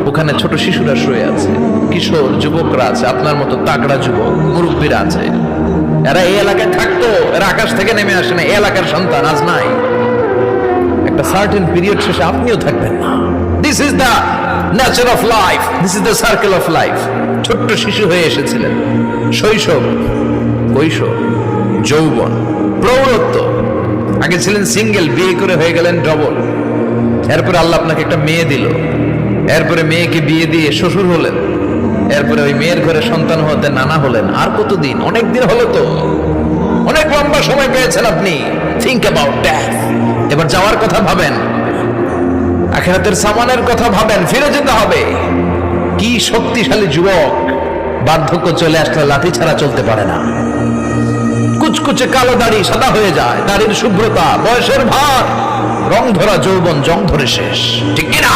ওখানে ছোট শিশুরা শুয়ে আছে, কিশোর যুবকরা আছে, আপনার মতো তাগড়া যুবক মুরব্বীরা আছে। এরা এই এলাকায় থাকতো, এরা আকাশ থেকে নেমে আসে না, এই এলাকার সন্তান আজ নাই। একটা সার্টেন পিরিয়ড শেষে আপনিও থাকবেন না। This is the nature of life, this is the circle of life. ছোট্ট শিশু হয়ে এসেছিলেন, শৈশব, কৈশোর, যৌবন, প্রৌঢ়ত্ব। আগে ছিলেন সিঙ্গেল, বিয়ে করে হয়ে গেলেন ডবল। এরপরে আল্লাহ আপনাকে একটা মেয়ে দিল, এরপরে মেয়েকে বিয়ে দিয়ে শ্বশুর হলেন, এরপরে ওই মেয়ের ঘরে সন্তান হতে নানা হলেন। আর কতদিন? অনেক দিন হলো তো, অনেক লম্বা সময় পেয়েছেন আপনি। Think about that. এবার যাওয়ার কথা ভাবেন, আখিরাতের সামানের কথা ভাবেন, ফিরে যেতে হবে। কি শক্তিশালী যুবক, বার্ধক্য চলে আসলে লাঠি ছাড়া চলতে পারে না। কুচকুচে কালো দাড়ি সাদা হয়ে যায়, দাড়ির শুভ্রতা, বয়সের ভার, রং ধরা যৌবন জং ধরে শেষ, ঠিক কিনা?